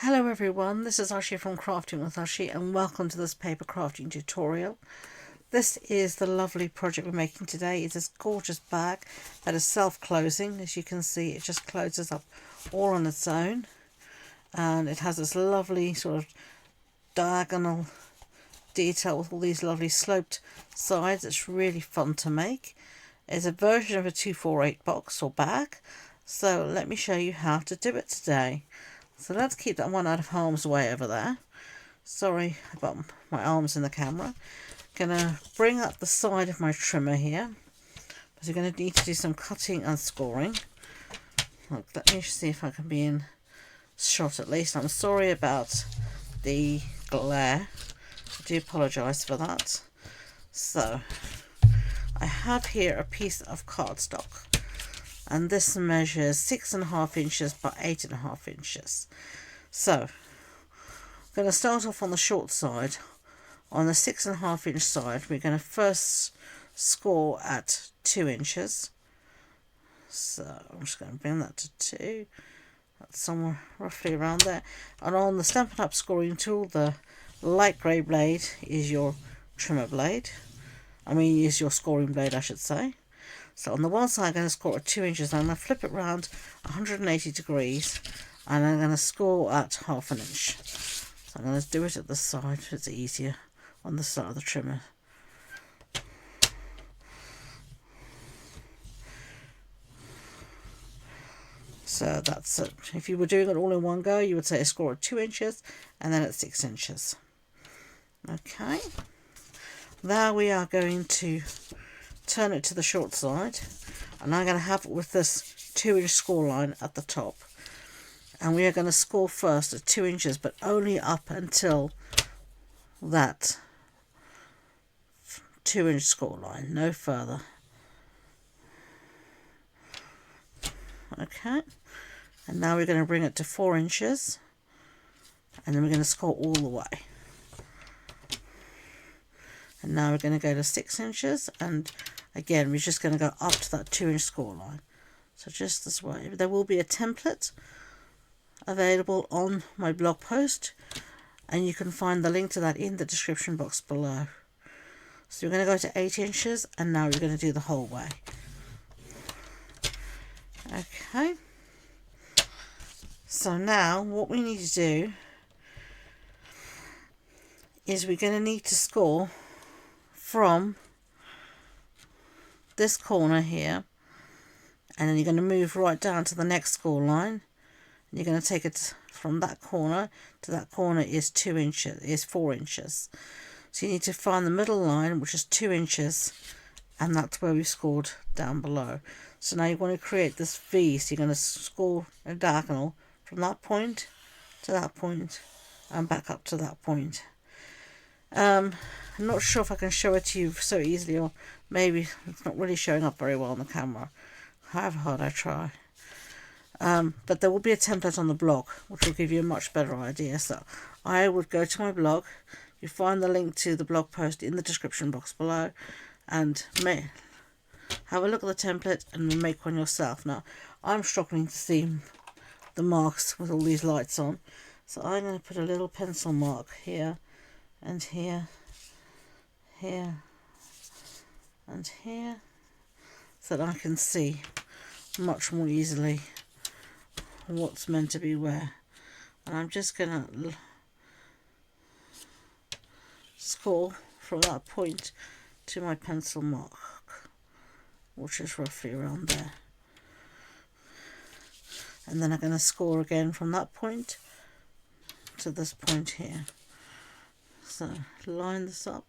Hello everyone, this is Ashee from Crafting with Ashee and welcome to this paper crafting tutorial. This is the lovely project we're making today. It's this gorgeous bag that is self-closing. As you can see, it just closes up all on its own, and it has this lovely sort of diagonal detail with all these lovely sloped sides. It's really fun to make. It's a version of a 248 box or bag, so let me show you how to do it today. So let's keep that one out of harm's way over there. Sorry about my arms in the camera. Gonna bring up the side of my trimmer here, because you're going to need to do some cutting and scoring. Look, let me see if I can be in shot at least. I'm sorry about the glare. I do apologise for that. So I have here a piece of cardstock, and this measures 6.5 inches by 8.5 inches. So I'm going to start off on the short side. On the 6.5 inch side, we're going to first score at 2 inches. So I'm just going to bring that to 2. That's somewhere roughly around there. And on the Stampin' Up scoring tool, the light grey blade is your trimmer blade. Is your scoring blade, I should say. So on the one side, I'm going to score at 2 inches. I'm going to flip it around 180 degrees, and I'm going to score at 1/2 inch. So I'm going to do it at the side. It's easier on the side of the trimmer. So that's it. If you were doing it all in one go, you would say a score at 2 inches and then at 6 inches. Okay. Now we are going to turn it to the short side, and I'm going to have it with this 2 inch score line at the top, and we are going to score first at 2 inches, but only up until that 2 inch score line, no further. Okay, and now we're going to bring it to 4 inches, and then we're going to score all the way. And now we're going to go to 6 inches, and again we're just going to go up to that 2 inch score line. So just this way. There will be a template available on my blog post, and you can find the link to that in the description box below. So we're going to go to 8 inches, and now we're going to do the whole way. Okay. So now what we need to do is we're going to need to score from this corner here, and then you're going to move right down to the next score line, and you're going to take it from that corner to that corner is 4 inches. So you need to find the middle line, which is 2 inches, and that's where we scored down below. So now you want to create this V, so you're going to score a diagonal from that point to that point and back up to that point. I'm not sure if I can show it to you so easily, or maybe it's not really showing up very well on the camera. However hard I try. But there will be a template on the blog which will give you a much better idea. So I would go to my blog. You find the link to the blog post in the description box below, and have a look at the template and make one yourself. Now I'm struggling to see the marks with all these lights on, so I'm going to put a little pencil mark here and here, here and here, so that I can see much more easily what's meant to be where. And I'm just going to score from that point to my pencil mark, which is roughly around there. And then I'm going to score again from that point to this point here. So line this up,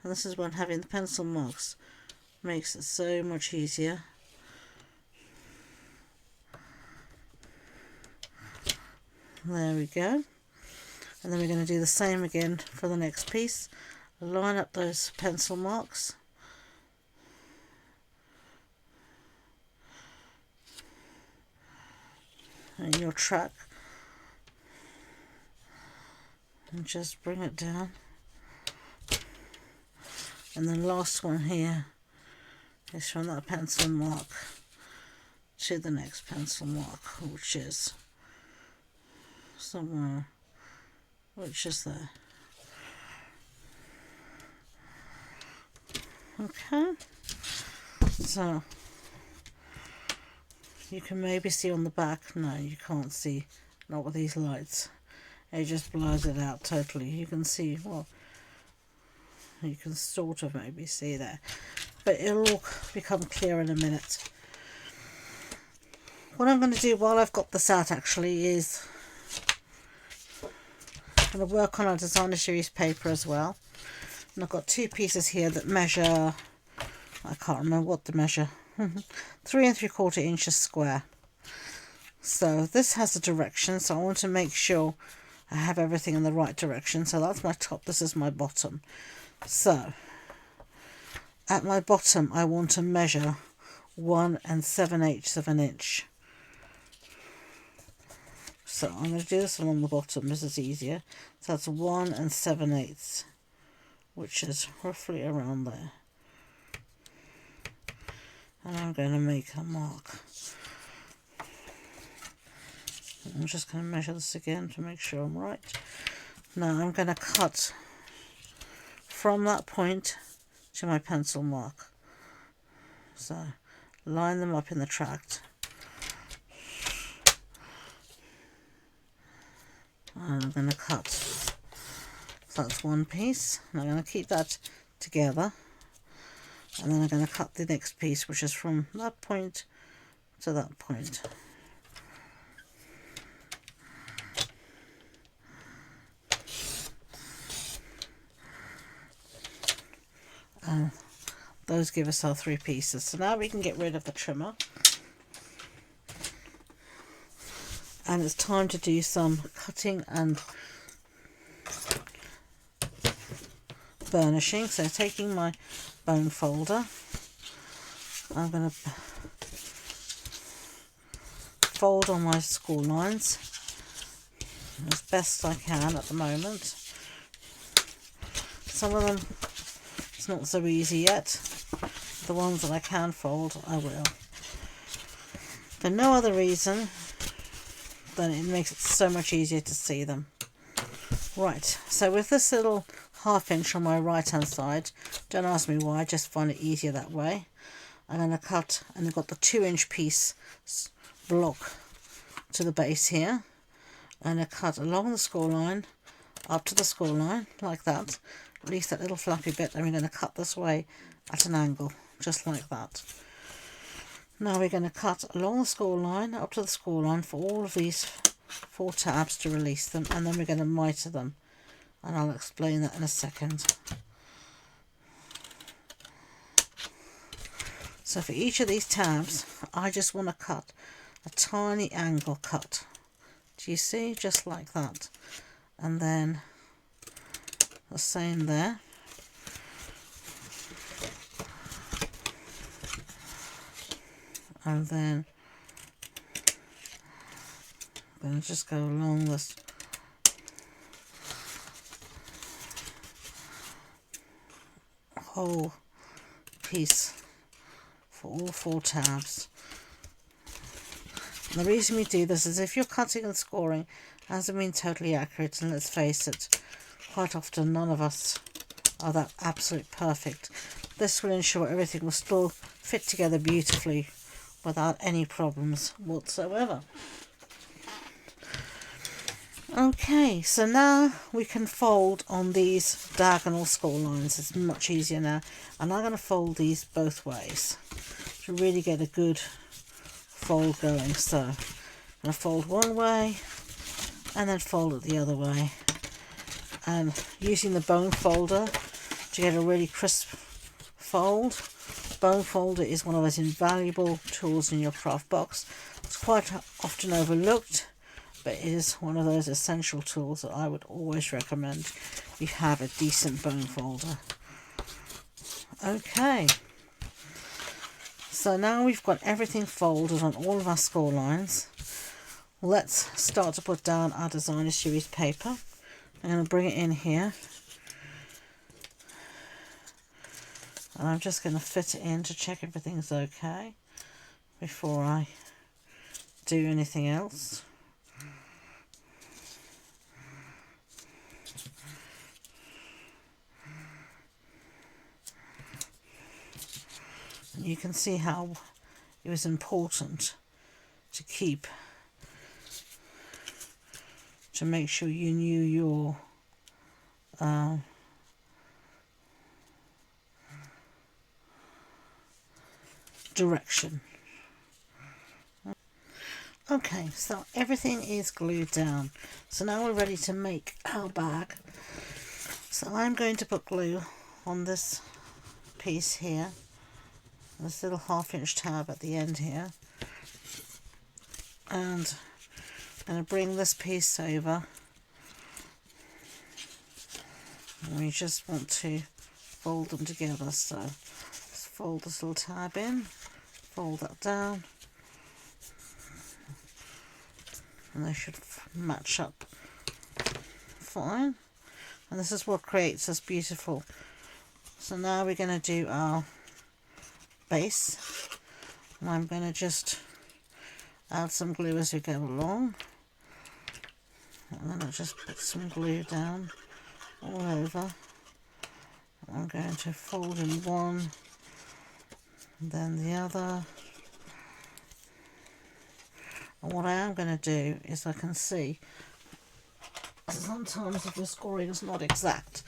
and this is when having the pencil marks makes it so much easier. There we go. And then we're going to do the same again for the next piece. Line up those pencil marks. And your track, and just bring it down. And the last one here is from that pencil mark to the next pencil mark, which is somewhere, which is there. Okay, so you can maybe see on the back. No, you can't see, not with these lights. It just blurs it out totally. You can see, well, you can sort of maybe see there, but it'll all become clear in a minute. What I'm going to do while I've got this out actually is I'm going to work on our designer series paper as well. And I've got two pieces here that measure, I can't remember what the measure, 3 3/4 inches square. So this has a direction, so I want to make sure I have everything in the right direction. So that's my top, this is my bottom. So at my bottom I want to measure 1 7/8 of an inch. So I'm going to do this along the bottom, this is easier. So that's 1 7/8, which is roughly around there. And I'm going to make a mark. I'm just going to measure this again to make sure I'm right. Now I'm going to cut from that point to my pencil mark. So line them up in the tract. And I'm going to cut. So that's one piece. And I'm going to keep that together. And then I'm going to cut the next piece, which is from that point to that point. And those give us our 3 pieces. So now we can get rid of the trimmer. And it's time to do some cutting and burnishing. So taking my bone folder, I'm going to fold on my score lines as best I can at the moment. Some of them it's not so easy yet. The ones that I can fold, I will. For no other reason than it makes it so much easier to see them. Right, so with this little 1/2 inch on my right hand side, don't ask me why, I just find it easier that way. I'm going to cut, and I've got the 2-inch piece block to the base here. I'm going to cut along the score line, up to the score line, like that. Release that little flappy bit, and we're going to cut this way at an angle, just like that. Now we're going to cut along the score line, up to the score line for all of these 4 tabs to release them, and then we're going to miter them. And I'll explain that in a second. So for each of these tabs, I just want to cut a tiny angle cut. Do you see? Just like that. And then the same there. And then I'm going to just go along this whole piece for all 4 tabs. And the reason we do this is if you're cutting and scoring, hasn't been totally accurate, and let's face it, quite often none of us are that absolute perfect. This will ensure everything will still fit together beautifully without any problems whatsoever. Okay, so now we can fold on these diagonal score lines. It's much easier now, and I'm going to fold these both ways to really get a good fold going. So I'm going to fold one way and then fold it the other way, and using the bone folder to get a really crisp fold. Bone folder is one of those invaluable tools in your craft box. It's quite often overlooked, but it is one of those essential tools that I would always recommend if you have a decent bone folder. Okay, so now we've got everything folded on all of our score lines. Let's start to put down our designer series paper. I'm going to bring it in here, and I'm just going to fit it in to check everything's okay before I do anything else. you can see how it was important to make sure you knew your direction. Okay, so everything is glued down. So now we're ready to make our bag. So I'm going to put glue on this piece here, this little 1/2 inch tab at the end here, and I'm going to bring this piece over, and we just want to fold them together. So let's fold this little tab in, fold that down, and they should match up fine. And this is what creates this beautiful. So now we're going to do our base, and I'm going to just add some glue as we go along, and then I'll just put some glue down all over. I'm going to fold in one, then the other. And what I am going to do is, I can see sometimes if your scoring is not exact,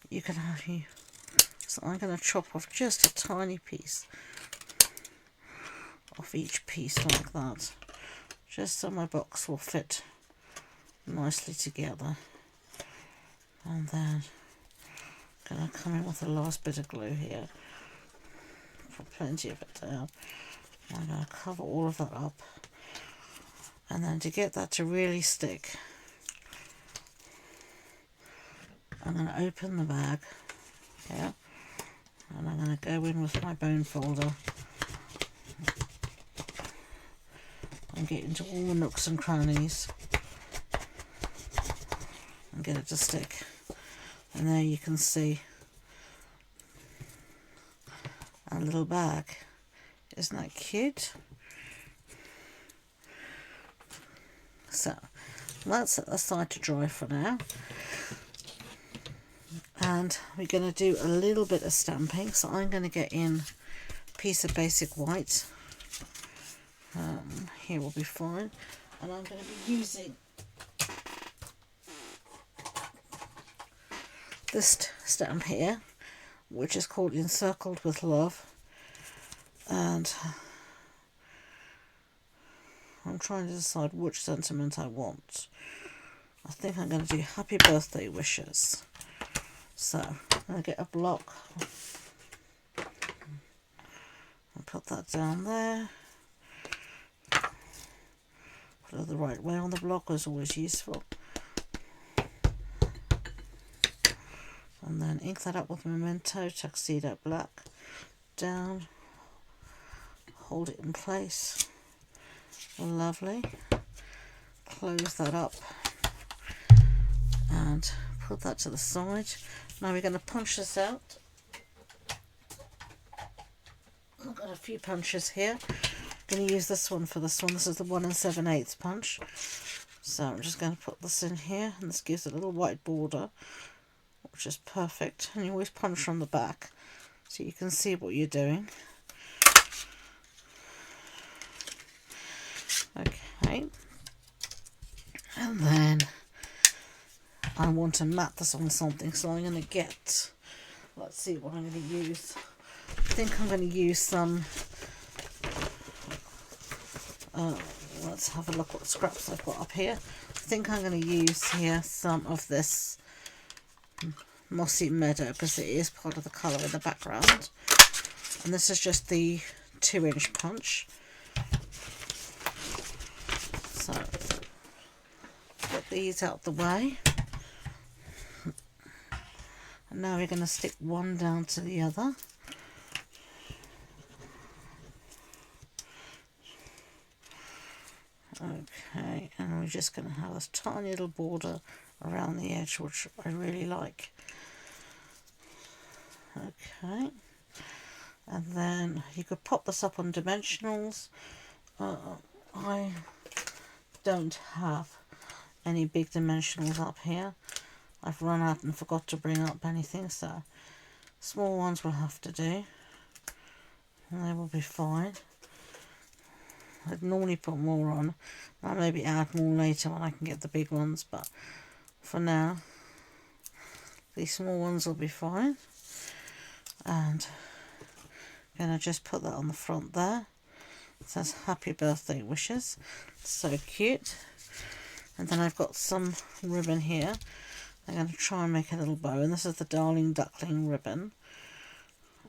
you can have so I'm going to chop off just a tiny piece off each piece like that, just so my box will fit nicely together. And then I'm going to come in with the last bit of glue here, put plenty of it down. I'm going to cover all of that up, and then to get that to really stick, I'm going to open the bag here, and I'm going to go in with my bone folder and get into all the nooks and crannies and get it to stick. And there you can see our little bag. Isn't that cute? So that's set aside to dry for now. And we're going to do a little bit of stamping. So I'm going to get in a piece of basic white. Here will be fine. And I'm going to be using this stamp here, which is called Encircled with Love. And I'm trying to decide which sentiment I want. I think I'm going to do Happy Birthday Wishes. So I'm going to get a block and put that down there. Put it the right way on the block is always useful. And then ink that up with Memento Tuxedo Black. Down. Hold it in place. Lovely. Close that up. And put that to the side. Now we're going to punch this out. I've got a few punches here. I'm going to use this one for this one. This is the 1 7/8 punch. So I'm just going to put this in here, and this gives it a little white border, which is perfect. And you always punch from the back so you can see what you're doing. Okay. And then I want to mat this on something, so I'm going to get, let's see what I'm going to use. I think I'm going to use some, let's have a look what scraps I've got up here. I think I'm going to use here some of this Mossy Meadow, because it is part of the colour in the background. And this is just the 2-inch punch. So, get these out the way. And now we're going to stick one down to the other. Okay, and we're just going to have this tiny little border around the edge, which I really like. Okay, and then you could pop this up on dimensionals. I don't have any big dimensionals up here. I've run out and forgot to bring up anything, so small ones will have to do. and they will be fine. I'd normally put more on. I'll maybe add more later when I can get the big ones, but for now these small ones will be fine. And I'm going to just put that on the front there. It says happy birthday wishes. So cute. And then I've got some ribbon here. I'm going to try and make a little bow, and this is the Darling Duckling ribbon.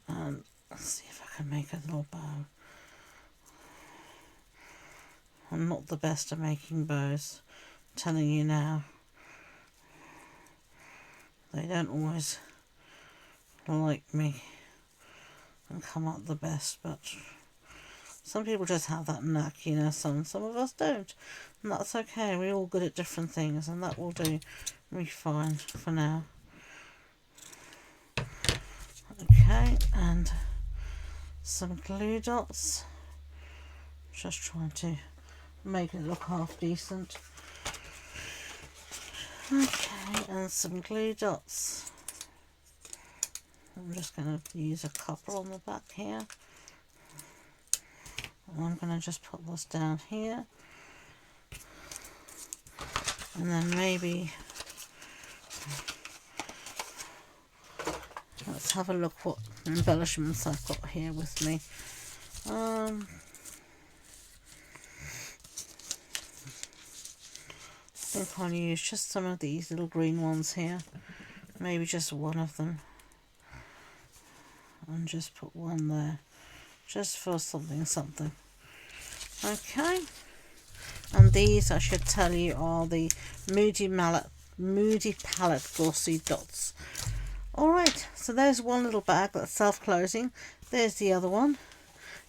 And let's see if I can make a little bow. I'm not the best at making bows, I'm telling you now. They don't always like me and come out the best, but some people just have that knack, you know, some of us don't. And that's okay, we're all good at different things, and that will do me fine for now. Okay, and some glue dots. Just trying to make it look half decent. Okay, and some glue dots. I'm just going to use a couple on the back here. And I'm going to just put this down here. And then maybe, let's have a look what embellishments I've got here with me. I think I'll use just some of these little green ones here. Maybe just one of them. And just put one there. Just for something. Okay. And these, I should tell you, are the Moody Palette Glossy Dots. Alright, so there's one little bag that's self-closing. There's the other one.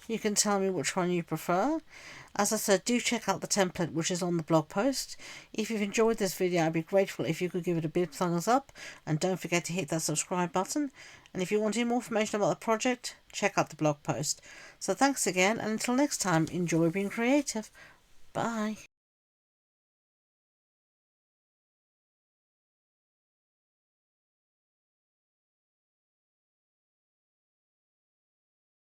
You can tell me which one you prefer. As I said, do check out the template which is on the blog post. If you've enjoyed this video, I'd be grateful if you could give it a big thumbs up. And don't forget to hit that subscribe button. And if you want any more information about the project, check out the blog post. So thanks again, and until next time, enjoy being creative. Bye.